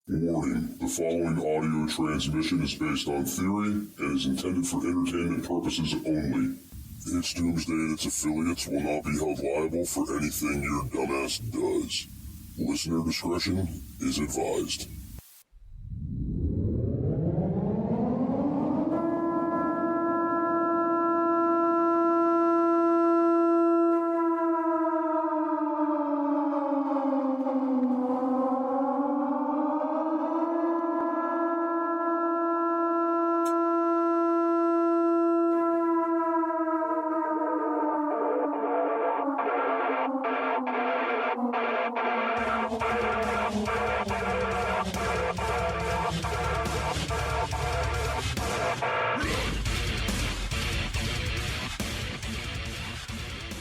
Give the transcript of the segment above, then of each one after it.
Warning, the following audio transmission is based on theory and is intended for entertainment purposes only. It's Doomsday and its affiliates will not be held liable for anything your dumbass does. Listener discretion is advised.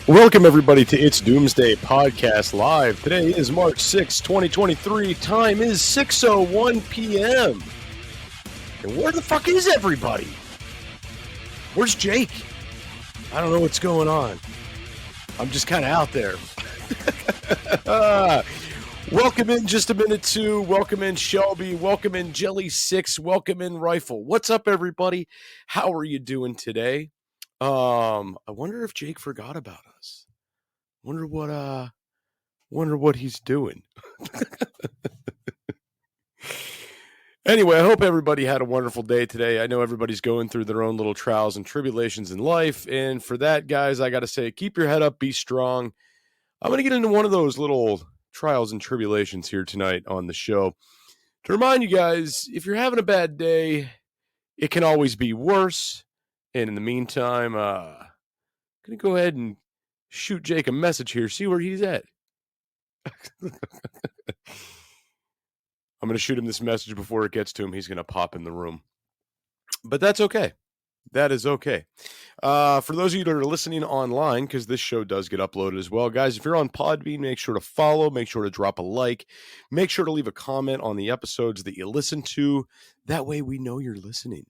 Welcome, everybody, to It's Doomsday Podcast Live. Today is March 6, 2023. Time is 6:01 p.m. And where the fuck is everybody? Where's Jake? I don't know what's going on. I'm just kind of out there. Welcome in Just a Minute 2. Welcome in Shelby. Welcome in Jelly 6. Welcome in Rifle. What's up, everybody? How are you doing today? I wonder if Jake forgot about us. Wonder what he's doing. Anyway, I hope everybody had a wonderful day today. I know everybody's going through their own little trials and tribulations in life. And for that, guys, I got to say, keep your head up, be strong. I'm going to get into one of those little trials and tribulations here tonight on the show. To remind you guys, if you're having a bad day, it can always be worse. And in the meantime, I'm going to go ahead and shoot Jake a message here, see where he's at. I'm going to shoot him this message before it gets to him. He's going to pop in the room. But that's okay. That is okay. For those of you that are listening online, because this show does get uploaded as well, guys, if you're on Podbean, make sure to follow, make sure to drop a like, make sure to leave a comment on the episodes that you listen to. That way we know you're listening.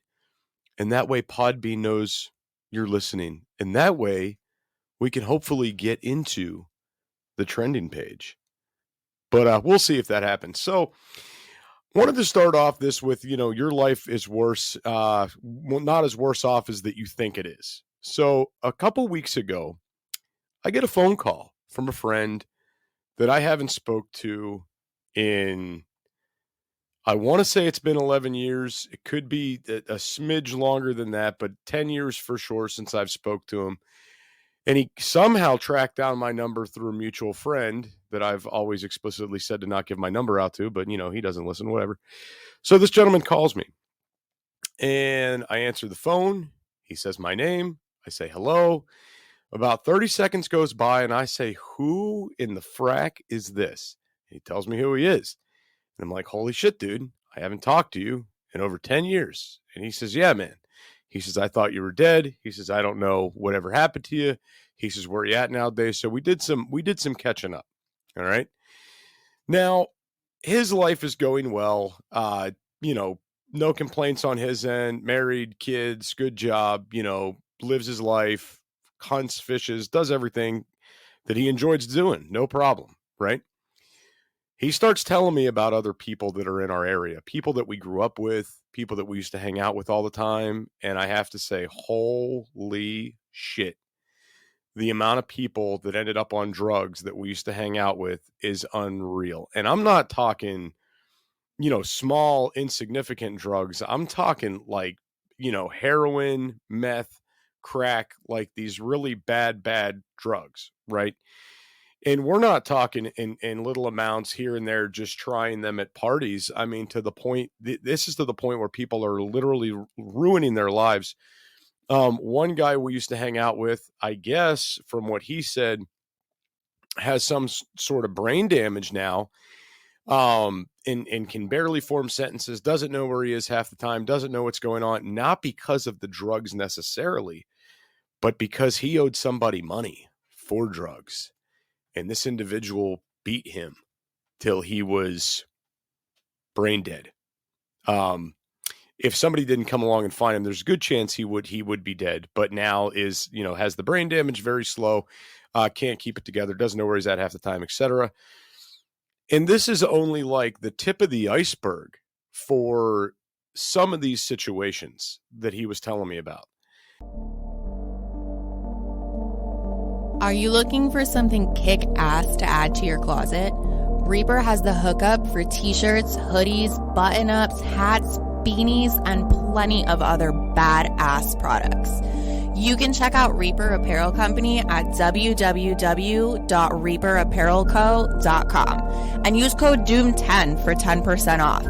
And that way Podbean knows you're listening. And that way we can hopefully get into the trending page. But we'll see if that happens. So wanted to start off this with, your life is worse, not as worse off as that you think it is. So a couple weeks ago, I get a phone call from a friend that I haven't spoke to in, I want to say it's been 11 years. It could be a smidge longer than that, but 10 years for sure since I've spoke to him. And he somehow tracked down my number through a mutual friend that I've always explicitly said to not give my number out to, but, he doesn't listen, whatever. So this gentleman calls me and I answer the phone. He says my name. I say hello. About 30 seconds goes by and I say, who in the frack is this? He tells me who he is. And I'm like, holy shit, dude, I haven't talked to you in over 10 years. And he says, yeah, man. He says, I thought you were dead. He says, I don't know whatever happened to you. He says, where are you at nowadays? So we did some catching up. All right. Now, his life is going well. No complaints on his end. Married, kids, good job, lives his life, hunts, fishes, does everything that he enjoys doing. No problem. Right. He starts telling me about other people that are in our area, people that we grew up with, people that we used to hang out with all the time. And I have to say, holy shit. The amount of people that ended up on drugs that we used to hang out with is unreal. And I'm not talking, small, insignificant drugs. I'm talking like, heroin, meth, crack, like these really bad drugs, right? And we're not talking in little amounts here and there, just trying them at parties. I mean, to the point, this is to the point where people are literally ruining their lives. One guy we used to hang out with, I guess, from what he said, has some sort of brain damage now, and can barely form sentences, doesn't know where he is half the time, doesn't know what's going on, not because of the drugs necessarily, but because he owed somebody money for drugs. And this individual beat him till he was brain dead. If somebody didn't come along and find him, there's a good chance he would be dead. But now is, has the brain damage, very slow, can't keep it together, doesn't know where he's at half the time, etc. And this is only like the tip of the iceberg for some of these situations that he was telling me about. Are you looking for something kick-ass to add to your closet? Reaper has the hookup for t-shirts, hoodies, button-ups, hats, beanies, and plenty of other badass products. You can check out Reaper Apparel Company at www.reaperapparelco.com and use code DOOM10 for 10% off.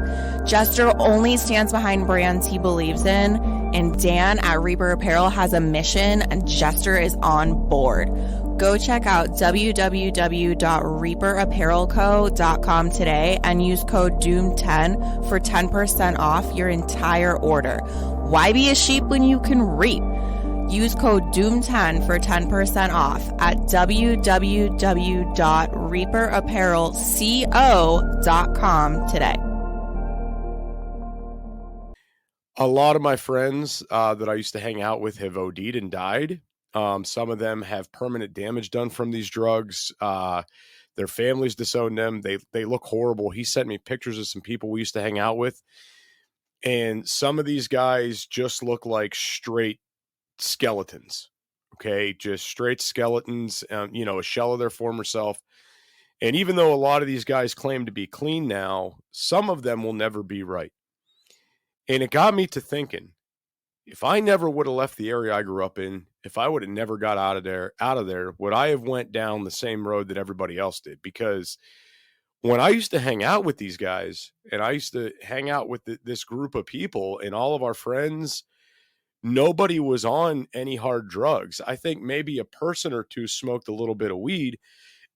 Jester only stands behind brands he believes in, and Dan at Reaper Apparel has a mission, and Jester is on board. Go check out www.reaperapparelco.com today and use code DOOM10 for 10% off your entire order. Why be a sheep when you can reap? Use code DOOM10 for 10% off at www.reaperapparelco.com today. A lot of my friends that I used to hang out with have OD'd and died. Some of them have permanent damage done from these drugs. Their families disowned them. They look horrible. He sent me pictures of some people we used to hang out with. And some of these guys just look like straight skeletons. Okay, just straight skeletons, a shell of their former self. And even though a lot of these guys claim to be clean now, some of them will never be right. And it got me to thinking, if I never would have left the area I grew up in, if I would have never got out of there, would I have went down the same road that everybody else did? Because when I used to hang out with these guys, and I used to hang out with this group of people and all of our friends, nobody was on any hard drugs. I think maybe a person or two smoked a little bit of weed.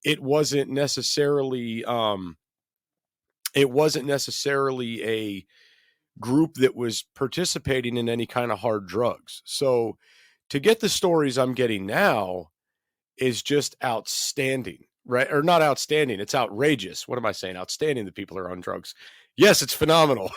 It wasn't necessarily a group that was participating in any kind of hard drugs. So to get the stories I'm getting now is just outstanding, right? Or not outstanding. It's outrageous. What am I saying? Outstanding that people are on drugs. Yes, it's phenomenal.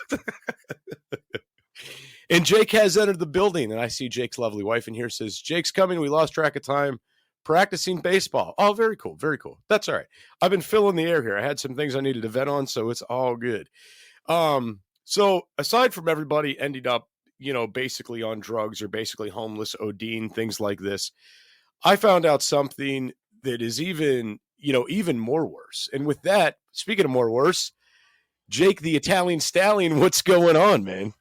And Jake has entered the building, and I see Jake's lovely wife in here. Says, Jake's coming. We lost track of time practicing baseball. Oh, very cool. Very cool. That's all right. I've been filling the air here. I had some things I needed to vet on, so it's all good. So aside from everybody ending up, basically on drugs or basically homeless, ODing, things like this, I found out something that is even more worse. And with that, speaking of more worse, Jake, the Italian Stallion, what's going on, man?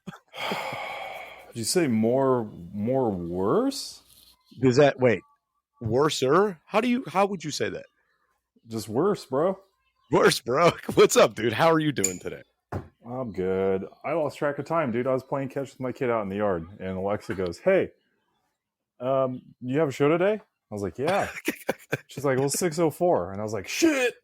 Did you say more worse? Does that worser? How would you say that? Just worse, bro. Worse, bro. What's up, dude? How are you doing today? I'm good. I lost track of time, dude. I was playing catch with my kid out in the yard, and Alexa goes, "Hey, you have a show today?" I was like, "Yeah." She's like, "Well, 6:04," and I was like, "Shit."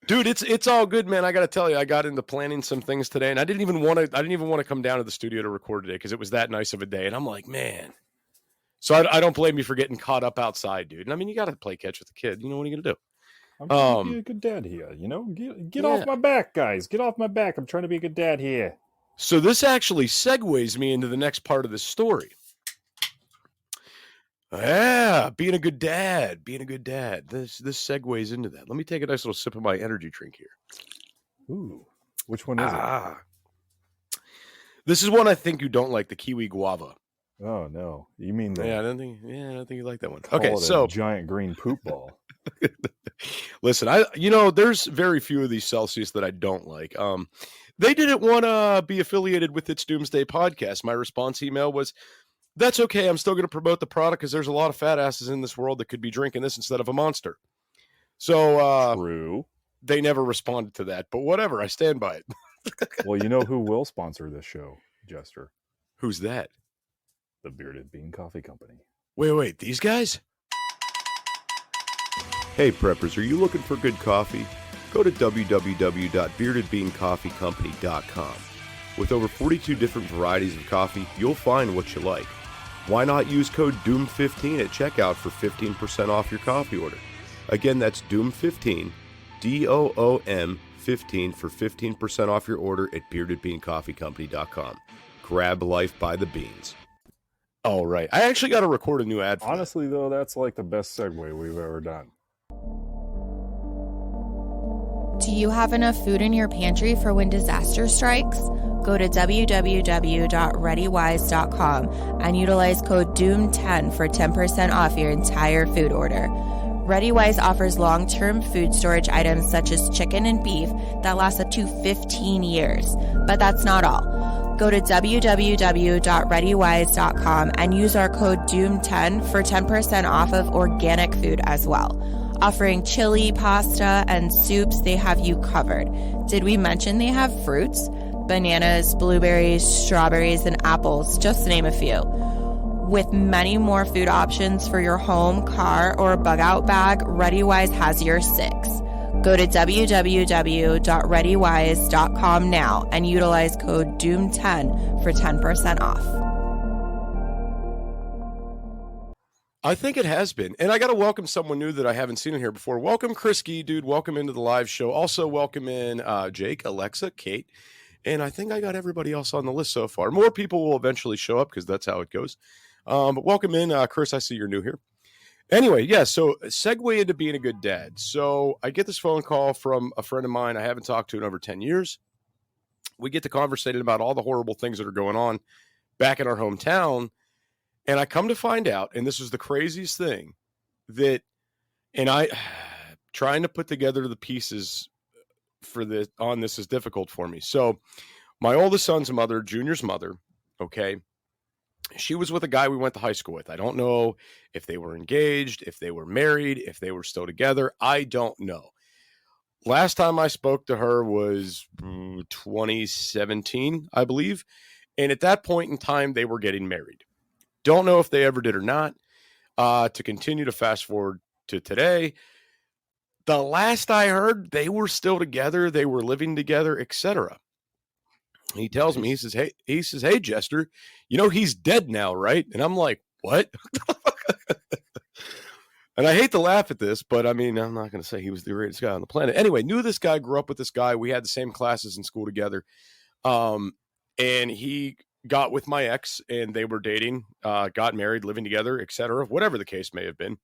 Dude, it's all good, man. I got to tell you, I got into planning some things today, and I didn't even want to come down to the studio to record today because it was that nice of a day. And I'm like, man. So I don't blame you for getting caught up outside, dude. And I mean, you got to play catch with the kid. What are you gonna do? I'm trying to be a good dad here. Get off my back, guys. Get off my back. I'm trying to be a good dad here. So this actually segues me into the next part of the story. Yeah, being a good dad. This segues into that. Let me take a nice little sip of my energy drink here. Ooh, which one is it? This is one I think you don't like, the kiwi guava. Oh no, you mean the? Yeah, I don't think you like that one. Call okay, it so a giant green poop ball. Listen, there's very few of these Celsius that I don't like. They didn't want to be affiliated with It's Doomsday Podcast. My response email was, that's okay. I'm still going to promote the product because there's a lot of fat asses in this world that could be drinking this instead of a Monster. So True. They never responded to that, but whatever. I stand by it. Well, you know who will sponsor this show, Jester? Who's that? The Bearded Bean Coffee Company. Wait, these guys? Hey, preppers, are you looking for good coffee? Go to www.beardedbeancoffeecompany.com. With over 42 different varieties of coffee, you'll find what you like. Why not use code DOOM15 at checkout for 15% off your coffee order? Again, that's DOOM15, DOOM 15 for 15% off your order at beardedbeancoffeecompany.com. Grab life by the beans. All right. I actually got to record a new ad for Honestly, though, that's like the best segue we've ever done. Do you have enough food in your pantry for when disaster strikes? Go to www.readywise.com and utilize code DOOM10 for 10% off your entire food order. ReadyWise offers long-term food storage items such as chicken and beef that last up to 15 years. But that's not all. Go to www.readywise.com and use our code DOOM10 for 10% off of organic food as well. Offering chili, pasta, and soups, they have you covered. Did we mention they have fruits? Bananas, blueberries, strawberries, and apples, just to name a few. With many more food options for your home, car, or bug out bag, ReadyWise has your six. Go to www.readywise.com now and utilize code DOOM10 for 10% off. I think it has been. And I got to welcome someone new that I haven't seen in here before. Welcome, Krisky, dude. Welcome into the live show. Also, welcome in Jake, Alexa, Kate. And I think I got everybody else on the list so far. More people will eventually show up because that's how it goes. But welcome in, Chris. I see you're new here. Anyway, yeah, so segue into being a good dad. So I get this phone call from a friend of mine I haven't talked to in over 10 years. We get to conversating about all the horrible things that are going on back in our hometown. And I come to find out, and this is the craziest thing, that, and I, trying to put together the pieces for this on this is difficult for me. So my oldest son's mother, Junior's mother, okay, she was with a guy we went to high school with. I don't know if they were engaged, if they were married, if they were still together. I don't know. Last time I spoke to her was 2017, I believe. And at that point in time, they were getting married. Don't know if they ever did or not. To continue to fast forward to today, the last I heard, they were still together. They were living together, etc. He tells me, he says, hey, Jester, you know, he's dead now, right? And I'm like, what? And I hate to laugh at this, but I mean, I'm not going to say he was the greatest guy on the planet. Anyway, knew this guy, grew up with this guy. We had the same classes in school together. And he got with my ex and they were dating, got married, living together, etc., whatever the case may have been.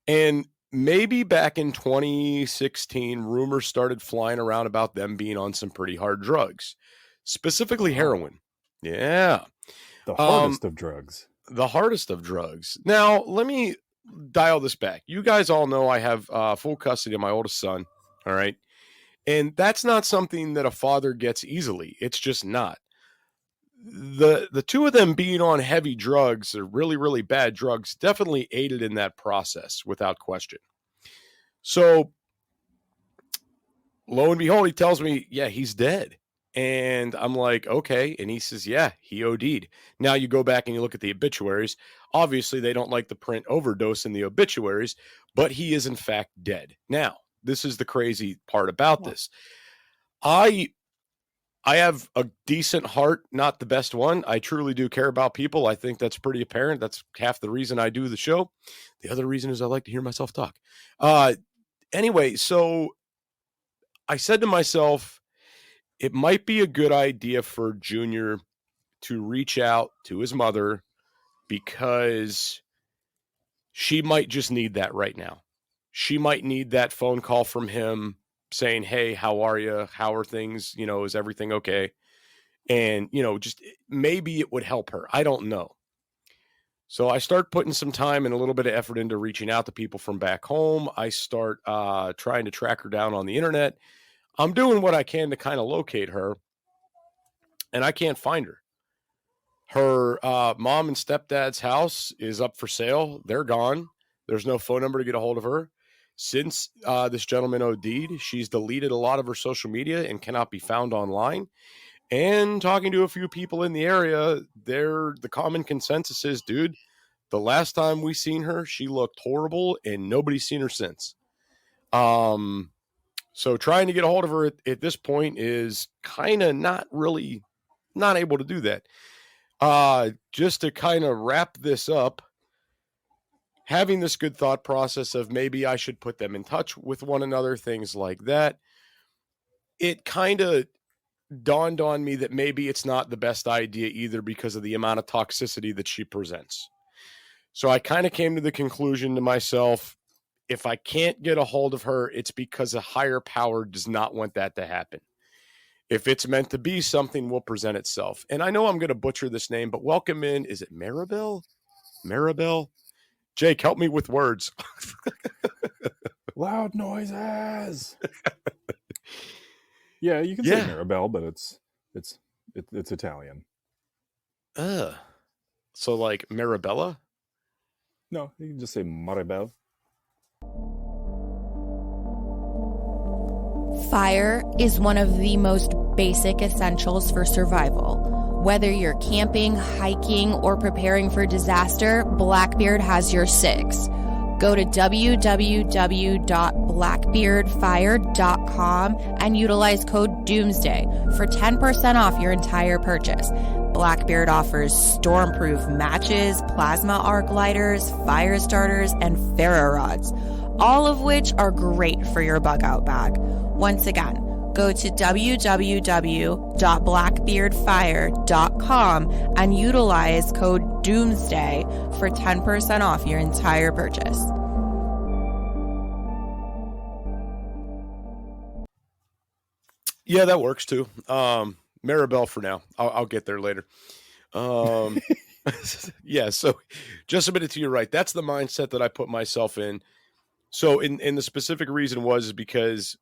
And maybe back in 2016, rumors started flying around about them being on some pretty hard drugs, specifically heroin. Yeah. The hardest of drugs. The hardest of drugs. Now, let me dial this back. You guys all know I have full custody of my oldest son. All right. And that's not something that a father gets easily. It's just not. The two of them being on heavy drugs or really, really bad drugs definitely aided in that process without question. So lo and behold, he tells me, yeah, he's dead. And I'm like, okay. And he says, yeah, he OD'd. Now you go back and you look at the obituaries. Obviously, they don't like the print overdose in the obituaries, but he is in fact dead. Now, this is the crazy part about this. I have a decent heart, not the best one. I truly do care about people. I think that's pretty apparent. That's half the reason I do the show. The other reason is I like to hear myself talk. Anyway, so I said to myself, it might be a good idea for Junior to reach out to his mother because she might just need that right now. She might need that phone call from him saying, hey, how are you? How are things? You know, is everything okay? And, you know, just maybe it would help her. I don't know. So I start putting some time and a little bit of effort into reaching out to people from back home. I start trying to track her down on the internet. I'm doing what I can to kind of locate her, and I can't find her. Her mom and stepdad's house is up for sale. They're gone. There's no phone number to get a hold of her. Since this gentleman OD'd, she's deleted a lot of her social media and cannot be found online. And talking to a few people in the area, the common consensus is, dude, the last time we seen her, she looked horrible and nobody's seen her since. So trying to get a hold of her at this point is kind of not able to do that. Just to kind of wrap this up, having this good thought process of maybe I should put them in touch with one another, things like that. It kind of dawned on me that maybe it's not the best idea either because of the amount of toxicity that she presents. So I kind of came to the conclusion to myself, if I can't get a hold of her, it's because a higher power does not want that to happen. If it's meant to be, something will present itself. And I know I'm going to butcher this name, but welcome in. Is it Maribel? Maribel? Jake, help me with words. Loud noises. Yeah, you can say Maribel, but it's Italian. So like Maribella? No, you can just say Maribel. Fire is one of the most basic essentials for survival. Whether you're camping, hiking, or preparing for disaster, Blackbeard has your six. Go to www.blackbeardfire.com and utilize code Doomsday for 10% off your entire purchase. Blackbeard offers stormproof matches, plasma arc lighters, fire starters, and ferro rods, all of which are great for your bug out bag. Once again, go to www.blackbeardfire.com and utilize code Doomsday for 10% off your entire purchase. Yeah, that works too. Maribel for now. I'll get there later. Yeah, so just a minute to your right. That's the mindset that I put myself in. So in the specific reason was because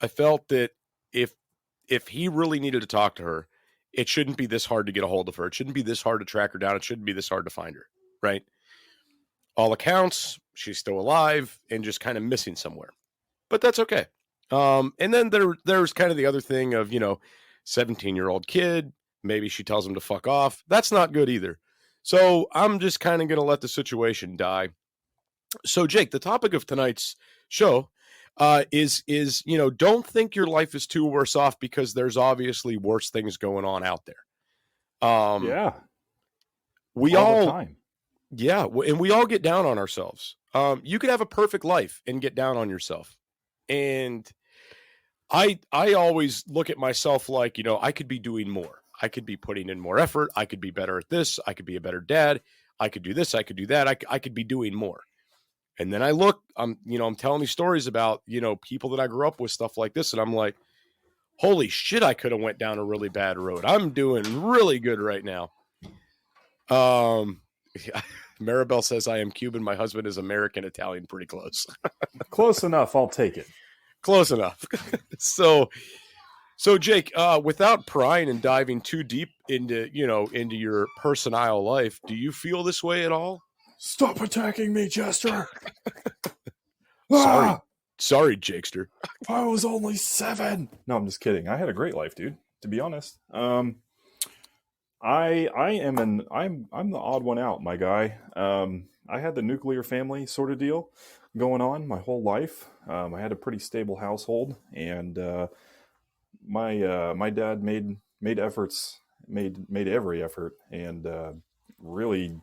I felt that if he really needed to talk to her, it shouldn't be this hard to get a hold of her. It shouldn't be this hard to track her down. It shouldn't be this hard to find her, right? All accounts, she's still alive and just kind of missing somewhere. But that's okay. And then there's kind of the other thing of, 17-year-old kid, maybe she tells him to fuck off. That's not good either. So I'm just kind of going to let the situation die. So Jake, the topic of tonight's show is don't think your life is too worse off because there's obviously worse things going on out there. Yeah. We all the time. Yeah, and we all get down on ourselves. You could have a perfect life and get down on yourself. And I always look at myself like, I could be doing more. I could be putting in more effort. I could be better at this. I could be a better dad. I could do this. I could do that. I could be doing more. And then I look, I'm telling these stories about, people that I grew up with, stuff like this. And I'm like, holy shit, I could have went down a really bad road. I'm doing really good right now. Maribel says I am Cuban. My husband is American, Italian, pretty close. Close enough. I'll take it. Close enough. So Jake, without prying and diving too deep into your personal life, do you feel this way at all? Stop attacking me, Jester. Sorry, Jakester. I was only 7. No, I'm just kidding. I had a great life, dude. To be honest, I'm the odd one out, my guy. I had the nuclear family sort of deal going on my whole life. I had a pretty stable household, and my dad made every effort, and really,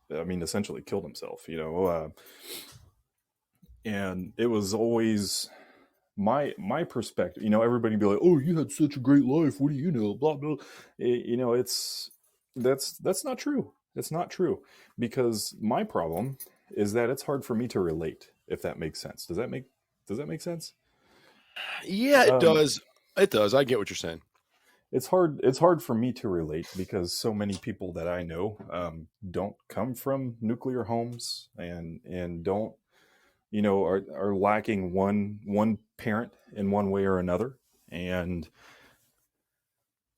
essentially killed himself. And it was always my perspective. Everybody be like, "Oh, you had such a great life. What do you know?" Blah blah. That's not true. It's not true, because my problem is that it's hard for me to relate, if that makes sense. Does that make sense? Yeah, it does. It does. I get what you're saying. It's hard for me to relate because so many people that I know don't come from nuclear homes and don't, are lacking one parent in one way or another. And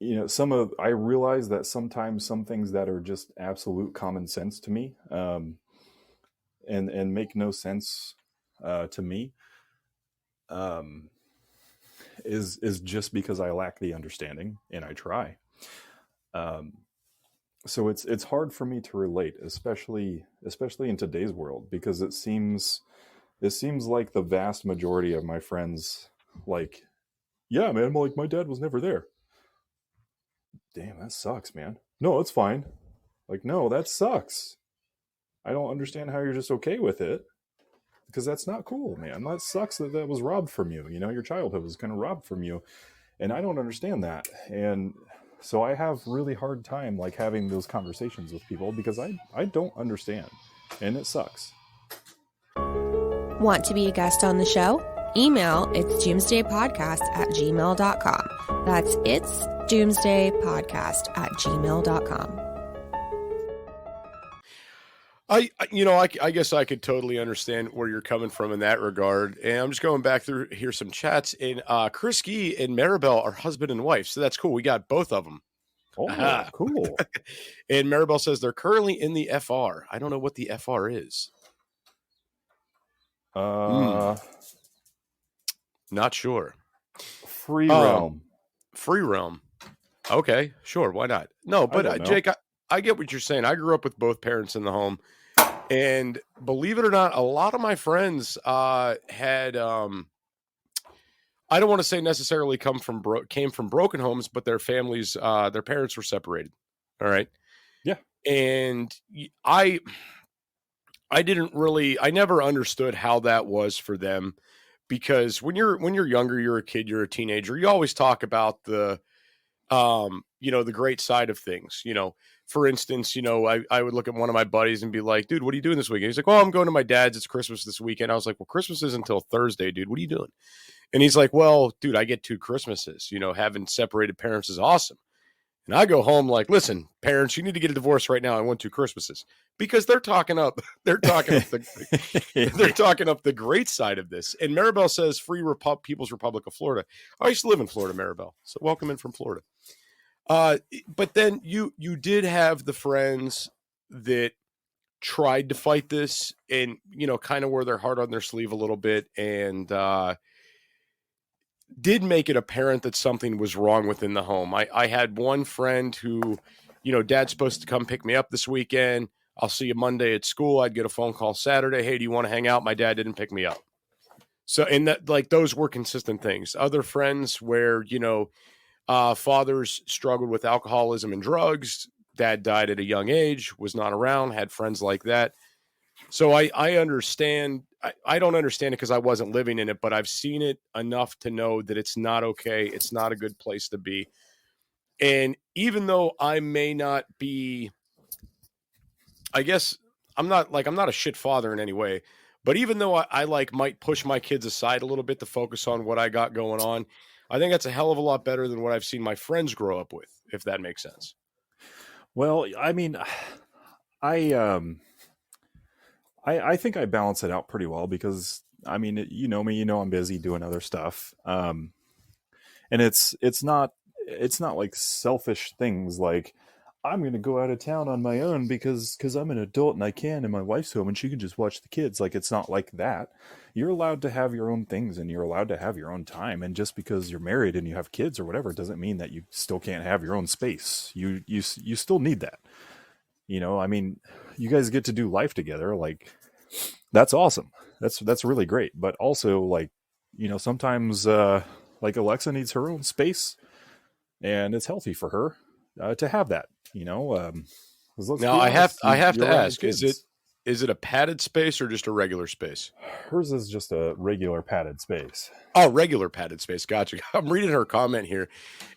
I realize that sometimes some things that are just absolute common sense to me and make no sense to me is just because I lack the understanding, and I try. So it's hard for me to relate, especially in today's world, because it seems like the vast majority of my friends, like, yeah, man, like my dad was never there. Damn, that sucks, man. No, it's fine. Like, no, that sucks. I don't understand how you're just okay with it, because that's not cool, man. That sucks that was robbed from you. Your childhood was kind of robbed from you, and I don't understand that. And so I have really hard time like having those conversations with people because I don't understand, and it sucks. Want to be a guest on the show? Email itsdoomsdaypodcast@gmail.com. That's itsdoomsdaypodcast@gmail.com. I guess I could totally understand where you're coming from in that regard. And I'm just going back through here some chats. And Chris Gee and Maribel are husband and wife, so that's cool. We got both of them. Oh, cool. And Maribel says they're currently in the FR. I don't know what the FR is. Not sure. Free realm. Free realm. Okay, sure. Why not? No, but Jake, I get what you're saying. I grew up with both parents in the home. And believe it or not, a lot of my friends had, I don't want to say necessarily came from broken homes, but their families, their parents were separated. All right. Yeah. And I never understood how that was for them, because when you're younger, you're a kid, you're a teenager, you always talk about the great side of things. For instance, I would look at one of my buddies and be like, dude, what are you doing this weekend? He's like, well, I'm going to my dad's. It's Christmas this weekend. I was like, well, Christmas isn't until Thursday, dude. What are you doing? And he's like, well, dude, I get 2 Christmases. Having separated parents is awesome. And I go home like, listen, parents, you need to get a divorce right now. I want 2 Christmases, because they're talking up the great side of this. And Maribel says People's Republic of Florida. I used to live in Florida, Maribel. So welcome in from Florida. But then you did have the friends that tried to fight this and, kind of wear their heart on their sleeve a little bit, and did make it apparent that something was wrong within the home. I had one friend who, dad's supposed to come pick me up this weekend. I'll see you Monday at school. I'd get a phone call Saturday. Hey, do you want to hang out? My dad didn't pick me up. So, and that, like, those were consistent things. Other friends where, fathers struggled with alcoholism and drugs. Dad died at a young age, was not around, had friends like that. So I understand. I don't understand it because I wasn't living in it, but I've seen it enough to know that it's not okay. It's not a good place to be. And even though I may not be, I guess I'm not a shit father in any way, but even though I might push my kids aside a little bit to focus on what I got going on, I think that's a hell of a lot better than what I've seen my friends grow up with, if that makes sense. Well, I mean, I think I balance it out pretty well, because I mean, you know me, I'm busy doing other stuff. And it's not like selfish things like, I'm going to go out of town on my own because I'm an adult and I can, and my wife's home and she can just watch the kids. Like, it's not like that. You're allowed to have your own things and you're allowed to have your own time. And just because you're married and you have kids or whatever, doesn't mean that you still can't have your own space. You still need that. I mean, you guys get to do life together. Like, that's awesome. That's really great. But also, like, sometimes, like, Alexa needs her own space, and it's healthy for her to have that. Now I have to ask: is it a padded space or just a regular space? Hers is just a regular padded space. Oh, regular padded space. Gotcha. I'm reading her comment here,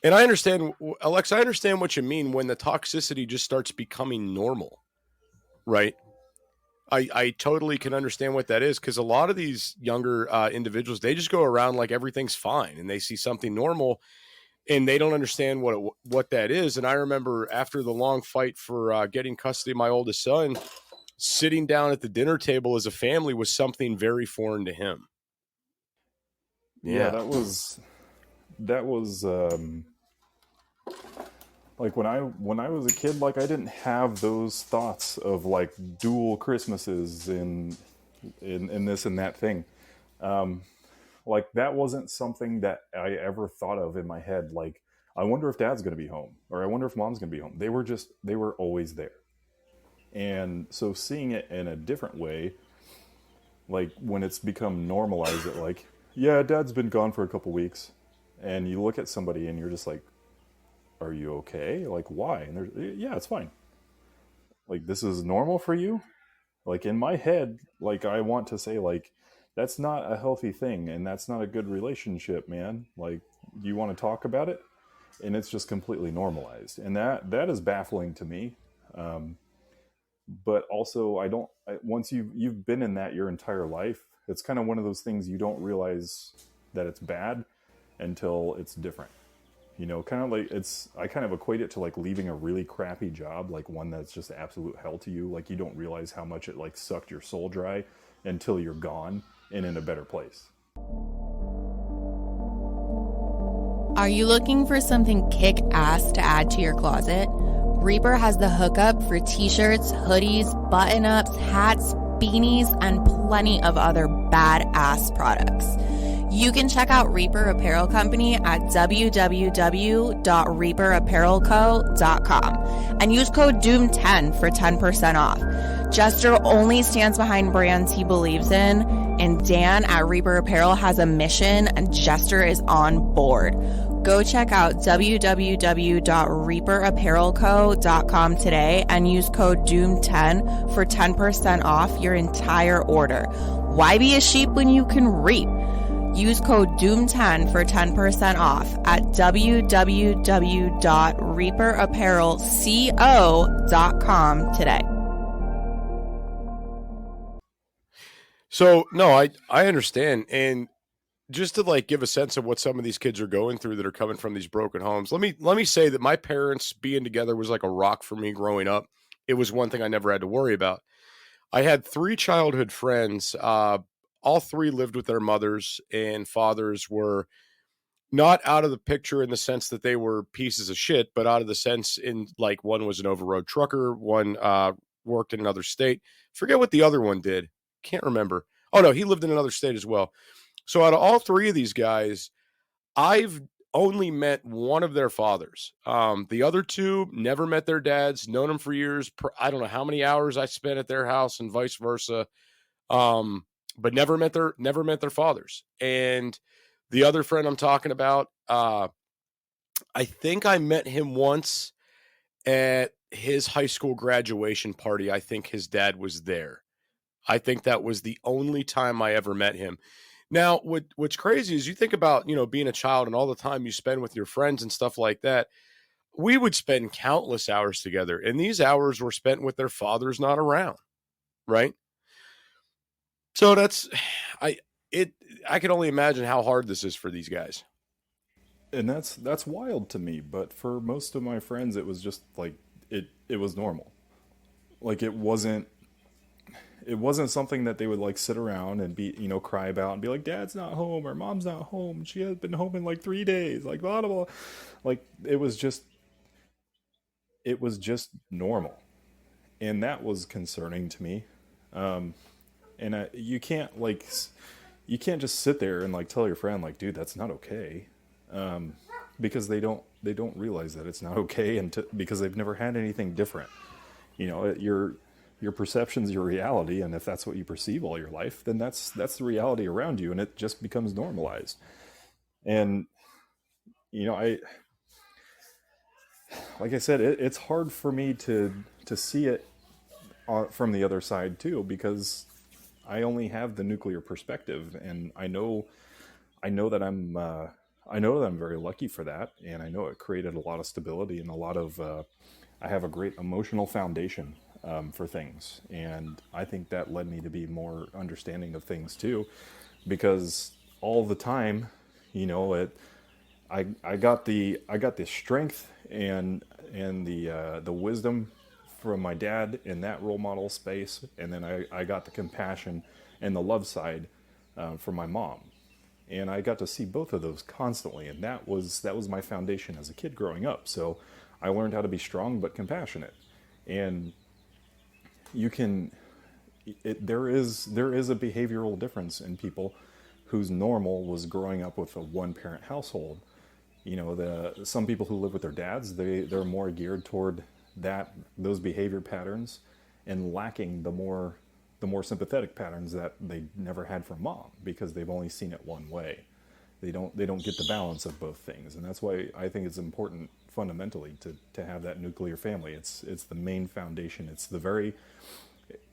and I understand, Alexa. I understand what you mean when the toxicity just starts becoming normal, right? I totally can understand what that is, because a lot of these younger individuals, they just go around like everything's fine, and they see something normal, and they don't understand what that is. And I remember after the long fight for getting custody of my oldest son, sitting down at the dinner table as a family was something very foreign to him. Yeah, that was like when I was a kid, like, I didn't have those thoughts of like dual Christmases in this and that thing. Like, that wasn't something that I ever thought of in my head. Like, I wonder if dad's going to be home, or I wonder if mom's going to be home. They were always there. And so seeing it in a different way, like when it's become normalized, that like, yeah, dad's been gone for a couple weeks, and you look at somebody and you're just like, are you okay? Like, why? And yeah, it's fine. Like, this is normal for you? Like, in my head, like, I want to say, like, that's not a healthy thing, and that's not a good relationship, man. Like, do you want to talk about it? And it's just completely normalized. And that is baffling to me. But also, once you've been in that your entire life, It's kind of one of those things you don't realize that it's bad until it's different. You know, kind of like I kind of equate it to like leaving a really crappy job, like one that's just absolute hell to you. Like you don't realize how much it like sucked your soul dry until you're gone and in a better place. Are you looking for something kick-ass to add to your closet? Reaper has the hookup for t-shirts, hoodies, button-ups, hats, beanies, and plenty of other badass products. You can check out Reaper Apparel Company at www.reaperapparelco.com and use code DOOM10 for 10% off. Jester only stands behind brands he believes in, and Dan at Reaper Apparel has a mission, and Jester is on board. Go check out www.reaperapparelco.com today and use code DOOM10 for 10% off your entire order. Why be a sheep when you can reap? Use code DOOM10 for 10% off at www.reaperapparelco.com today. So, no, I understand. And just to like give a sense of what some of these kids are going through that are coming from these broken homes, let me say that my parents being together was like a rock for me growing up. It was one thing I never had to worry about. I had 3 childhood friends. All 3 lived with their mothers, and fathers were not out of the picture in the sense that they were pieces of shit, but out of the sense in like one was an over-road trucker, one worked in another state. Forget what the other one did. Can't remember. Oh, no, he lived in another state as well. So out of all 3 of these guys, I've only met one of their fathers. The other 2 never met their dads, known them for years. I don't know how many hours I spent at their house and vice versa. But never met their fathers. And the other friend I'm talking about, I think I met him once at his high school graduation party. I think his dad was there. I think that was the only time I ever met him. Now, what's crazy is you think about, you know, being a child and all the time you spend with your friends and stuff like that. We would spend countless hours together, and these hours were spent with their fathers not around, right? So I can only imagine how hard this is for these guys. And that's wild to me, but for most of my friends it was just like it was normal. Like it wasn't something that they would like sit around and be, you know, cry about and be like, Dad's not home or Mom's not home. She has been home in like 3 days, like blah blah blah. Like it was just normal. And that was concerning to me. And you can't just sit there and like tell your friend like, dude, that's not okay, because they don't realize that it's not okay, because they've never had anything different. You know, your perception's your reality, and if that's what you perceive all your life, then that's the reality around you, and it just becomes normalized. And you know, like I said, it's hard for me to see it from the other side too, because I only have the nuclear perspective, and I know that I'm very lucky for that, and I know it created a lot of stability and a lot of I have a great emotional foundation for things, and I think that led me to be more understanding of things too, because all the time, you know, I got the strength and the wisdom from my dad in that role model space, and then I got the compassion and the love side from my mom, and I got to see both of those constantly, and that was my foundation as a kid growing up. So I learned how to be strong but compassionate, and there is a behavioral difference in people whose normal was growing up with a one-parent household. You know, some people who live with their dads, they're more geared toward those behavior patterns, and lacking the more sympathetic patterns that they never had from mom, because they've only seen it one way. They don't get the balance of both things, and that's why I think it's important fundamentally to have that nuclear family. It's the main foundation.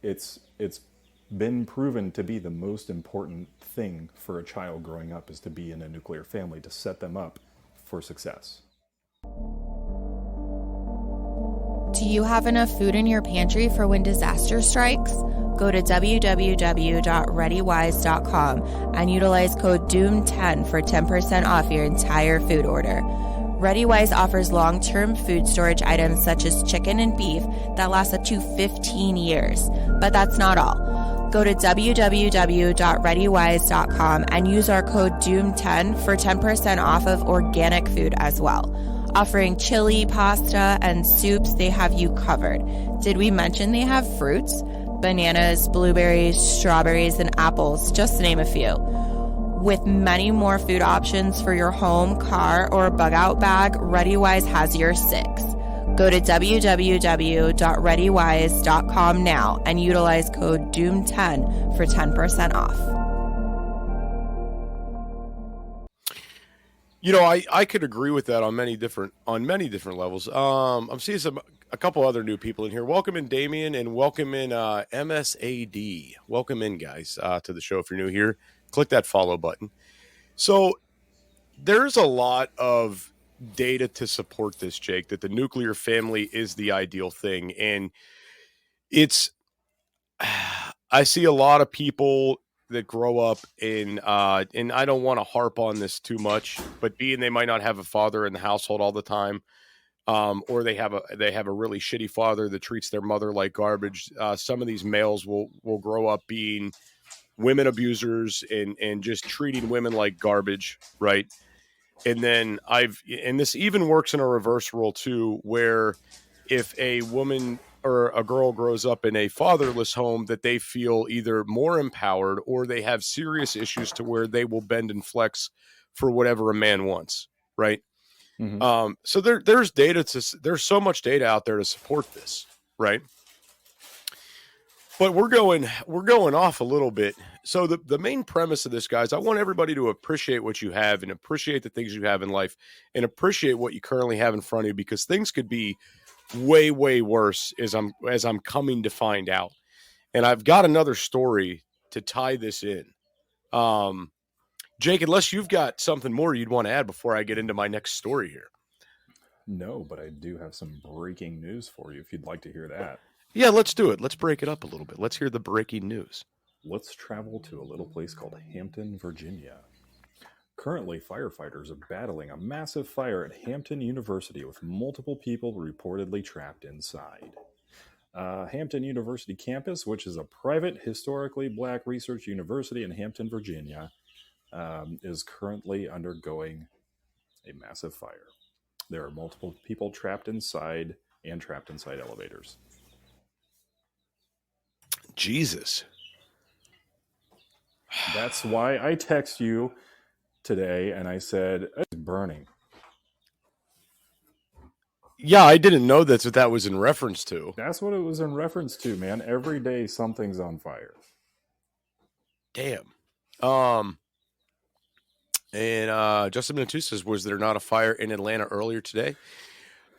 It's been proven to be the most important thing for a child growing up, is to be in a nuclear family, to set them up for success. Do you have enough food in your pantry for when disaster strikes? Go to www.readywise.com and utilize code DOOM10 for 10% off your entire food order. ReadyWise offers long-term food storage items such as chicken and beef that last up to 15 years. But that's not all. Go to www.readywise.com and use our code DOOM10 for 10% off of organic food as well. Offering chili, pasta, and soups, they have you covered. Did we mention they have fruits? Bananas, blueberries, strawberries, and apples, just to name a few. With many more food options for your home, car, or bug out bag, ReadyWise has your six. Go to www.readywise.com now and utilize code DOOM10 for 10% off. You know, I could agree with that on many different levels. I'm seeing a couple other new people in here. Welcome in Damien and welcome in MSAD. Welcome in, guys, to the show. If you're new here, click that follow button. So there's a lot of data to support this, Jake, that the nuclear family is the ideal thing. And I see a lot of people that grow up in, and I don't want to harp on this too much, but they might not have a father in the household all the time. Or they have a really shitty father that treats their mother like garbage. Some of these males will grow up being women abusers and just treating women like garbage, right? And then this even works in a reverse role too, where if a woman or a girl grows up in a fatherless home, that they feel either more empowered or they have serious issues to where they will bend and flex for whatever a man wants, right? Mm-hmm. So there's so much data out there to support this, right? But we're going off a little bit. So the main premise of this, guys, I want everybody to appreciate what you have and appreciate the things you have in life and appreciate what you currently have in front of you, because things could be way, way worse as I'm coming to find out. And I've got another story to tie this in. Jake, unless you've got something more you'd want to add before I get into my next story here. No, but I do have some breaking news for you if you'd like to hear that. Yeah, let's do it. Let's break it up a little bit. Let's hear the breaking news. Let's travel to a little place called Hampton, Virginia. Currently, firefighters are battling a massive fire at Hampton University with multiple people reportedly trapped inside. Hampton University campus, which is a private, historically black research university in Hampton, Virginia, is currently undergoing a massive fire. There are multiple people trapped inside elevators. Jesus. That's why I text you today and I said, it's burning. Yeah, I didn't know that's what that was in reference to. That's what it was in reference to, man. Every day something's on fire. Damn. And Justin Minutu says, was there not a fire in Atlanta earlier today?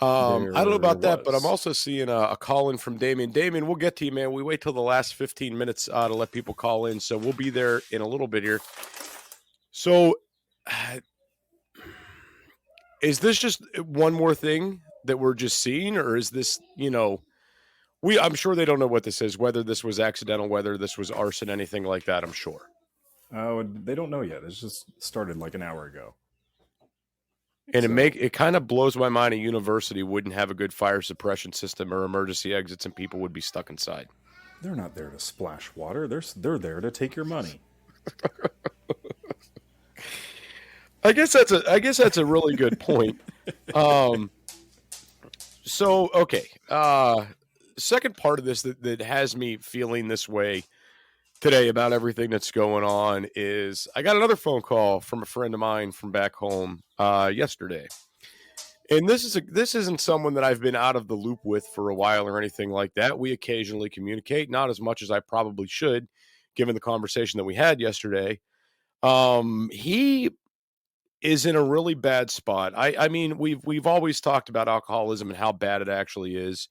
I don't know about that, but I'm also seeing a call in from Damien. Damien, we'll get to you, man. We wait till the last 15 minutes to let people call in, so we'll be there in a little bit here. So, is this just one more thing that we're just seeing, or is this, I'm sure they don't know what this is, whether this was accidental, whether this was arson, anything like that, I'm sure. Oh, they don't know yet. It's just started like an hour ago. And it kind of blows my mind a university wouldn't have a good fire suppression system or emergency exits, and people would be stuck inside. They're not there to splash water. They're there to take your money. I guess that's a really good point. So okay, second part of this that has me feeling this way today about everything that's going on is I got another phone call from a friend of mine from back home yesterday. And this isn't someone that I've been out of the loop with for a while or anything like that. We occasionally communicate, not as much as I probably should, given the conversation that we had yesterday. He is in a really bad spot. I mean, we've always talked about alcoholism and how bad it actually is.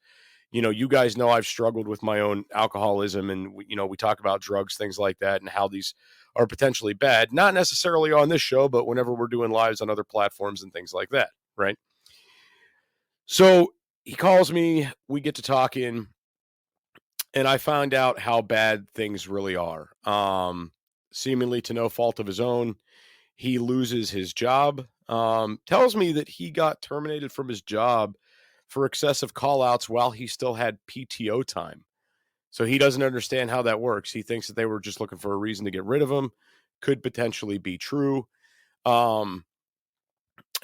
You guys know I've struggled with my own alcoholism, and we talk about drugs, things like that, and how these are potentially bad. Not necessarily on this show, but whenever we're doing lives on other platforms and things like that, right? So he calls me, we get to talking, and I found out how bad things really are. Seemingly to no fault of his own, he loses his job. Tells me that he got terminated from his job for excessive call-outs while he still had PTO time. So he doesn't understand how that works. He thinks that they were just looking for a reason to get rid of him. Could potentially be true.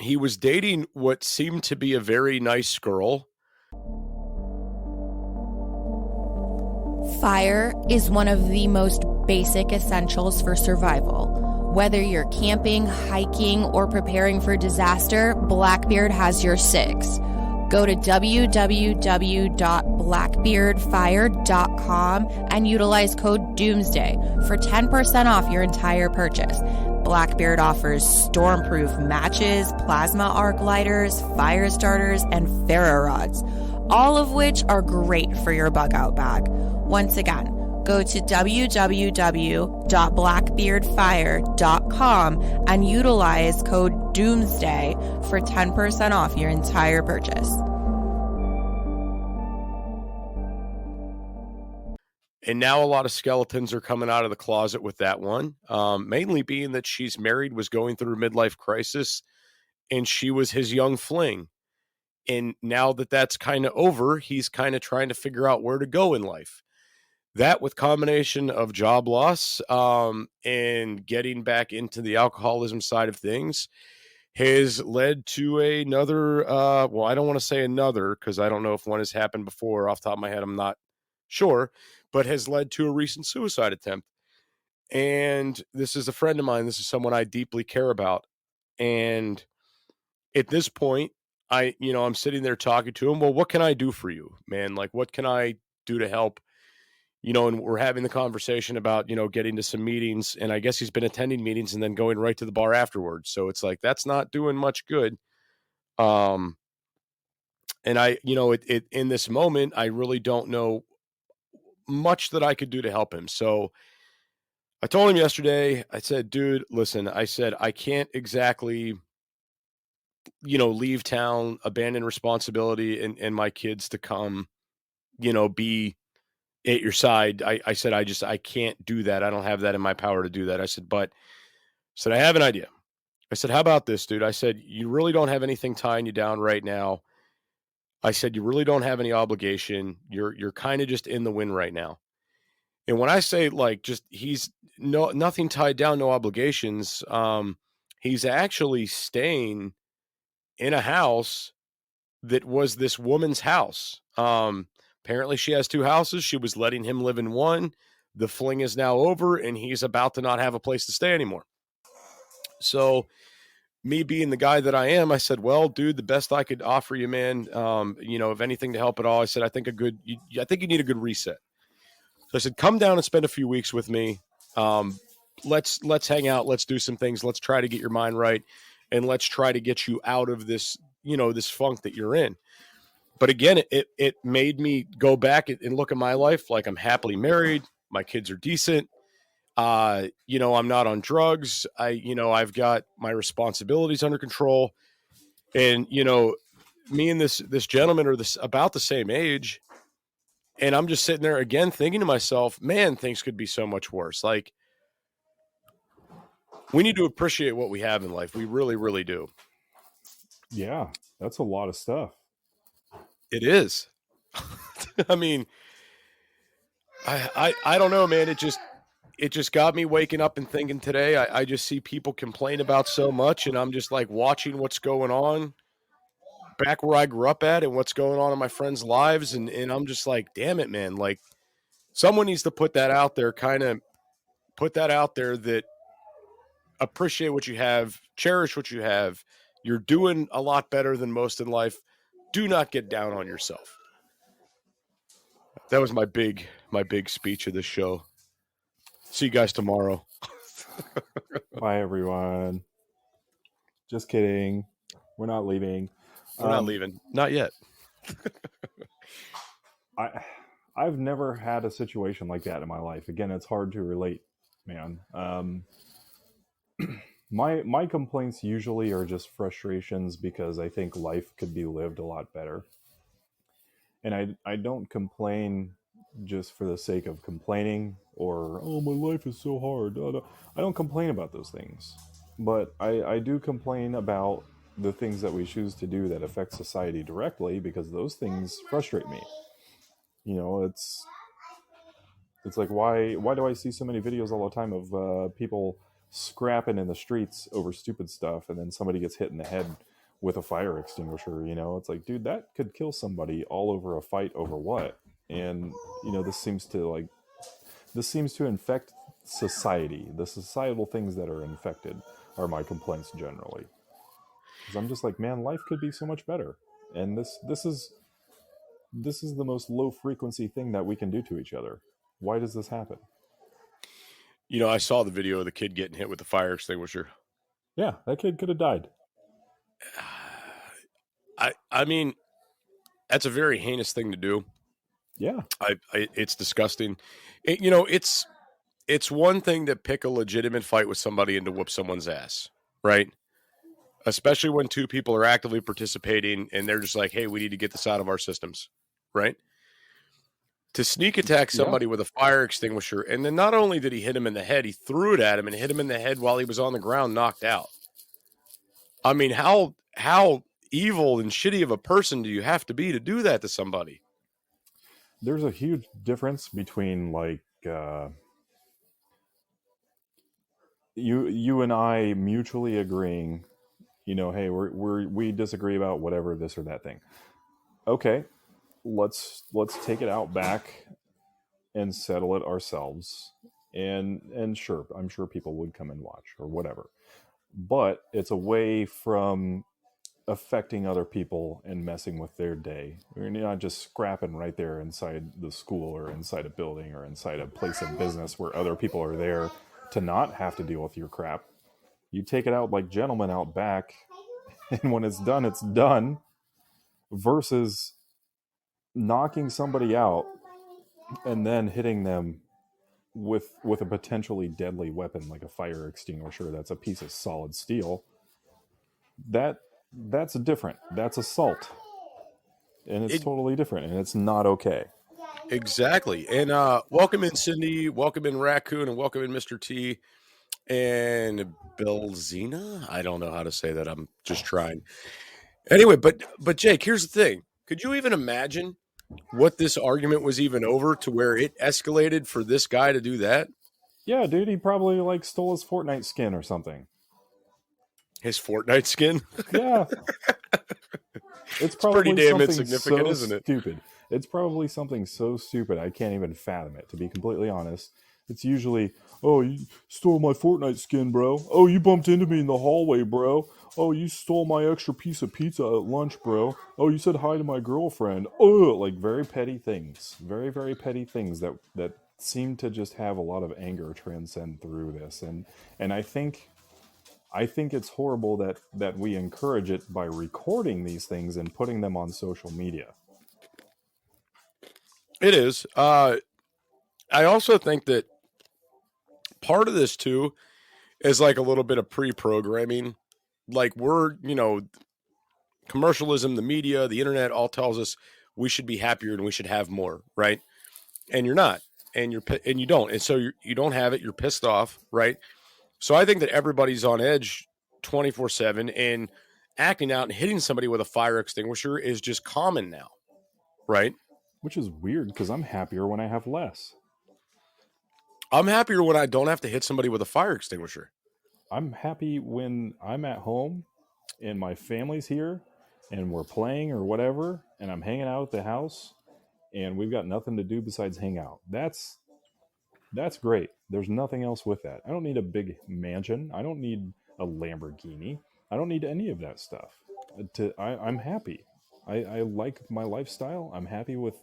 He was dating what seemed to be a very nice girl. Fire is one of the most basic essentials for survival. Whether you're camping, hiking, or preparing for disaster, Blackbeard has your six. Go to www.blackbeardfire.com and utilize code Doomsday for 10% off your entire purchase. Blackbeard offers stormproof matches, plasma arc lighters, fire starters, and ferro rods, all of which are great for your bug out bag. Once again, go to www.blackbeardfire.com and utilize code Doomsday for 10% off your entire purchase. And now a lot of skeletons are coming out of the closet with that one, mainly being that she's married, was going through a midlife crisis, and she was his young fling. And now that that's kind of over, he's kind of trying to figure out where to go in life. That, with combination of job loss and getting back into the alcoholism side of things, has led to another, well, I don't want to say another, because I don't know if one has happened before. Off the top of my head, I'm not sure, but has led to a recent suicide attempt. And this is a friend of mine. This is someone I deeply care about. And at this point, I'm sitting there talking to him. Well, what can I do for you, man? Like, what can I do to help? And we're having the conversation about, getting to some meetings, and I guess he's been attending meetings and then going right to the bar afterwards. So it's like, that's not doing much good. And I, in this moment, I really don't know much that I could do to help him. So I told him yesterday, I said, dude, listen, I said, I can't exactly, leave town, abandon responsibility and my kids to come, be at your side. I said, I can't do that. I don't have that in my power to do that. I said, I have an idea. I said, how about this, dude? I said, you really don't have anything tying you down right now. I said, you really don't have any obligation. You're kind of just in the wind right now. And when I say he's nothing tied down, no obligations, he's actually staying in a house that was this woman's house. Apparently she has two houses. She was letting him live in one. The fling is now over, and he's about to not have a place to stay anymore. So me being the guy that I am, I said, well, dude, the best I could offer you, man, if anything to help at all, I said, I think you need a good reset. So I said, come down and spend a few weeks with me. Let's hang out. Let's do some things. Let's try to get your mind right. And let's try to get you out of this, this funk that you're in. But again, it made me go back and look at my life. Like, I'm happily married. My kids are decent. I'm not on drugs. I've got my responsibilities under control. And, me and this gentleman are about the same age. And I'm just sitting there again thinking to myself, man, things could be so much worse. Like, we need to appreciate what we have in life. We really, really do. Yeah, that's a lot of stuff. It is. I mean, I don't know, man. It just got me waking up and thinking today. I just see people complain about so much, and I'm just like watching what's going on back where I grew up at and what's going on in my friends' lives. And I'm just like, damn it, man. Like, someone needs to put that out there, that appreciate what you have, cherish what you have. You're doing a lot better than most in life. Do not get down on yourself. That was my big speech of this show. See you guys tomorrow. Bye, everyone. Just kidding. We're not leaving. We're not leaving. Not yet. I've never had a situation like that in my life. Again, it's hard to relate, man. My complaints usually are just frustrations because I think life could be lived a lot better. And I don't complain just for the sake of complaining, or oh, my life is so hard. I don't complain about those things, but I do complain about the things that we choose to do that affect society directly, because those things frustrate me. You know, it's like, why do I see so many videos all the time of people scrapping in the streets over stupid stuff, and then somebody gets hit in the head with a fire extinguisher? You know, it's like, dude, that could kill somebody all over a fight over what? And you know, this seems to infect society. The societal things that are infected are my complaints generally, because I'm just like, man, life could be so much better. And this is the most low frequency thing that we can do to each other. Why does this happen? You know, I saw the video of the kid getting hit with the fire extinguisher. Yeah, that kid could have died. I mean, that's a very heinous thing to do. Yeah. It's disgusting. You know, it's one thing to pick a legitimate fight with somebody and to whoop someone's ass, right? Especially when two people are actively participating and they're just like, hey, we need to get this out of our systems, right? To sneak attack somebody with a fire extinguisher, and then not only did he hit him in the head, he threw it at him and hit him in the head while he was on the ground, knocked out. I mean, how evil and shitty of a person do you have to be to do that to somebody? There's a huge difference between like you and I mutually agreeing, you know, hey, we disagree about whatever, this or that thing. Okay, let's take it out back and settle it ourselves. And sure, I'm sure people would come and watch or whatever. But it's away from affecting other people and messing with their day. You're not just scrapping right there inside the school or inside a building or inside a place of business where other people are there to not have to deal with your crap. You take it out like gentlemen out back, and when it's done, versus knocking somebody out and then hitting them with a potentially deadly weapon like a fire extinguisher that's a piece of solid steel. That's different. That's assault. And it's totally different, and it's not okay. Exactly. And welcome in Cindy, welcome in Raccoon, and welcome in Mr. T and Belzina. I don't know how to say that. I'm just trying. Anyway, but Jake, here's the thing. Could you even imagine what this argument was even over to where it escalated for this guy to do that? Yeah, dude, he probably like stole his Fortnite skin or something. His Fortnite skin? Yeah. It's probably pretty damn something insignificant, so isn't it? Stupid. It's probably something so stupid I can't even fathom it, to be completely honest. It's usually, oh, you stole my Fortnite skin, bro. Oh, you bumped into me in the hallway, bro. Oh, you stole my extra piece of pizza at lunch, bro. Oh, you said hi to my girlfriend. Oh, like very petty things. Very, very petty things that seem to just have a lot of anger transcend through this. And I think it's horrible that we encourage it by recording these things and putting them on social media. It is. I also think that part of this too is like a little bit of pre-programming. Like we're, you know, commercialism, the media, the internet all tells us we should be happier and we should have more, right? And you're not, and you don't, and so you don't have it. You're pissed off, right? So I think that everybody's on edge 24/7, and acting out and hitting somebody with a fire extinguisher is just common now, right? Which is weird because I'm happier when I have less. I'm happier when I don't have to hit somebody with a fire extinguisher. I'm happy when I'm at home and my family's here and we're playing or whatever, and I'm hanging out at the house and we've got nothing to do besides hang out. That's great. There's nothing else with that. I don't need a big mansion. I don't need a Lamborghini. I don't need any of that stuff. I'm happy. I like my lifestyle. I'm happy with.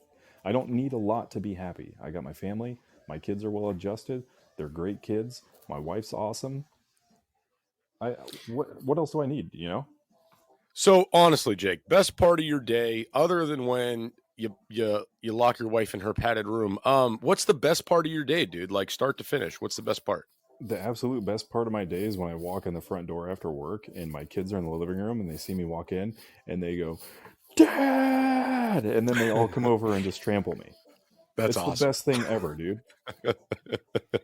I don't need a lot to be happy. I got my family. My kids are well adjusted. They're great kids. My wife's awesome. What else do I need? You know. So honestly, Jake, best part of your day, other than when you lock your wife in her padded room, what's the best part of your day, dude? Like start to finish, what's the best part? The absolute best part of my day is when I walk in the front door after work and my kids are in the living room and they see me walk in and they go, Dad! And then they all come over and just trample me. That's it's awesome. the best thing ever, dude. It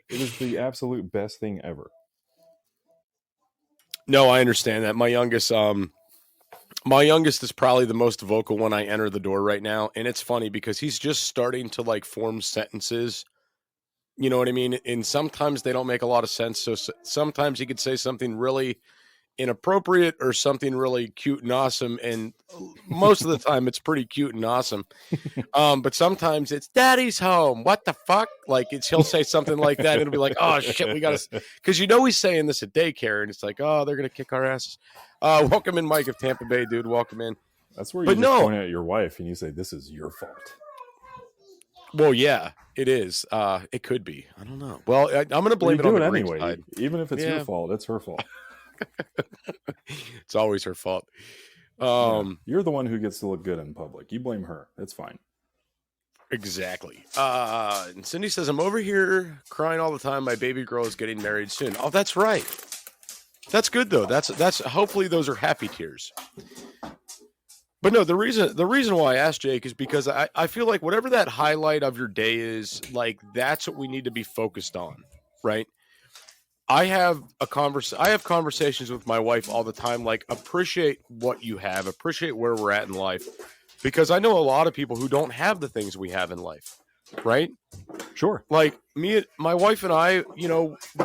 is the absolute best thing ever. No, I understand that. My youngest is probably the most vocal when I enter the door right now. And it's funny because he's just starting to like form sentences. You know what I mean? And sometimes they don't make a lot of sense. So sometimes he could say something really inappropriate or something really cute and awesome. And most of the time it's pretty cute and awesome. But sometimes it's daddy's home. What the fuck? Like he'll say something like that. And it'll be like, oh shit, we got to, because he's saying this at daycare and it's like, oh, they're going to kick our asses. Welcome in, Mike of Tampa Bay, dude. Welcome in. That's where you just point at your wife and you say, this is your fault. Well, yeah, it is. It could be. I don't know. Well, I'm going to blame it on the anyway. Side. Even if it's your fault, it's her fault. It's always her fault. You're the one who gets to look good in public. You blame her. It's fine. Exactly. And Cindy says, I'm over here crying all the time. My baby girl is getting married soon. Oh, that's right. That's good though. That's hopefully those are happy tears. But no, the reason why I asked Jake is because I feel like whatever that highlight of your day is, like that's what we need to be focused on, right? I have conversations with my wife all the time, like appreciate what you have, appreciate where we're at in life, because I know a lot of people who don't have the things we have in life, right? Sure. Like my wife and I,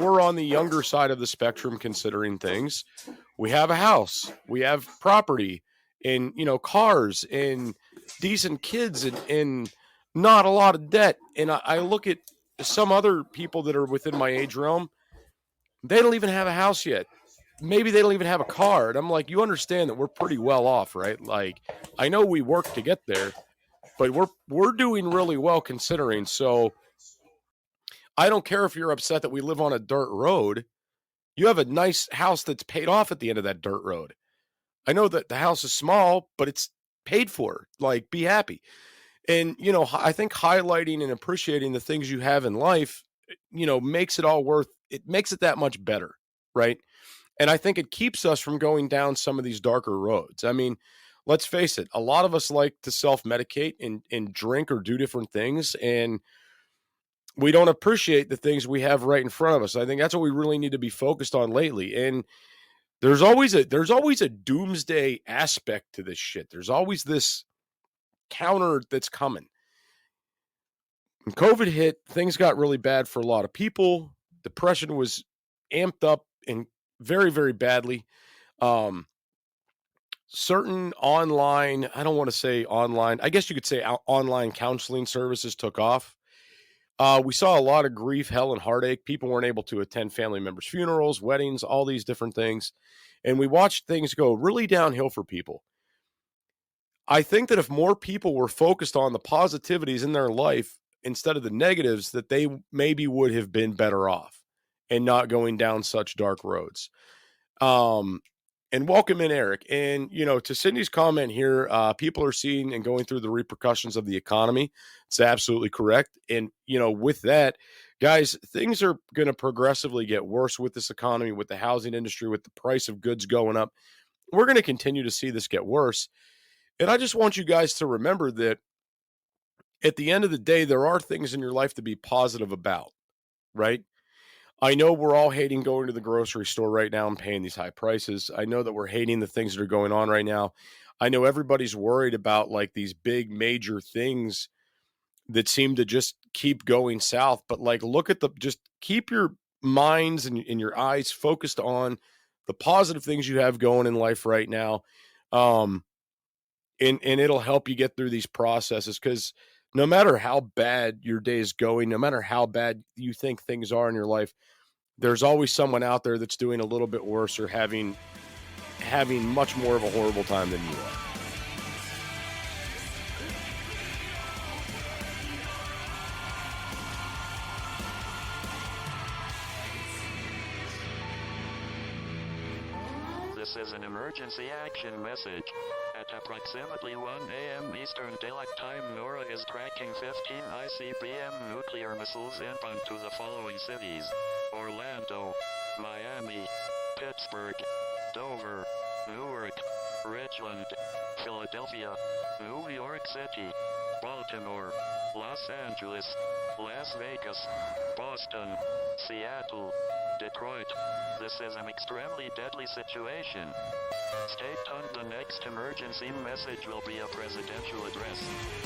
we're on the younger side of the spectrum considering things. We have a house, we have property, and cars, and decent kids, and not a lot of debt. And I look at some other people that are within my age realm. They don't even have a house yet. Maybe they don't even have a car. And I'm like, you understand that we're pretty well off, right? Like, I know we work to get there, but we're doing really well considering. So I don't care if you're upset that we live on a dirt road. You have a nice house that's paid off at the end of that dirt road. I know that the house is small, but it's paid for. Like, be happy. And, I think highlighting and appreciating the things you have in life, makes it all it makes it that much better, right? And I think it keeps us from going down some of these darker roads. I mean, let's face it, a lot of us like to self-medicate and drink or do different things, and we don't appreciate the things we have right in front of us. I think that's what we really need to be focused on lately. And there's always a doomsday aspect to this shit. There's always this counter that's coming. When COVID hit, things got really bad for a lot of people. Depression was amped up and very, very badly. Certain online, I don't want to say online, I guess you could say online counseling services took off. We saw a lot of grief, hell, and heartache. People weren't able to attend family members' funerals, weddings, all these different things. And we watched things go really downhill for people. I think that if more people were focused on the positivities in their life instead of the negatives, that they maybe would have been better off and not going down such dark roads. And welcome in, Eric. And, to Cindy's comment here, people are seeing and going through the repercussions of the economy. It's absolutely correct. And, with that, guys, things are going to progressively get worse with this economy, with the housing industry, with the price of goods going up. We're going to continue to see this get worse. And I just want you guys to remember that at the end of the day, there are things in your life to be positive about, right? I know we're all hating going to the grocery store right now and paying these high prices. I know that we're hating the things that are going on right now. I know everybody's worried about like these big major things that seem to just keep going south. But like, just keep your minds and your eyes focused on the positive things you have going in life right now. And it'll help you get through these processes, because no matter how bad your day is going, no matter how bad you think things are in your life, there's always someone out there that's doing a little bit worse or having much more of a horrible time than you are. This is an emergency action message. At approximately 1 a.m. Eastern Daylight Time, NORAD is tracking 15 ICBM nuclear missiles inbound to the following cities: Orlando, Miami, Pittsburgh, Dover, Newark, Richmond, Philadelphia, New York City, Baltimore, Los Angeles, Las Vegas, Boston, Seattle, Detroit. This is an extremely deadly situation. Stay tuned. The next emergency message will be a presidential address.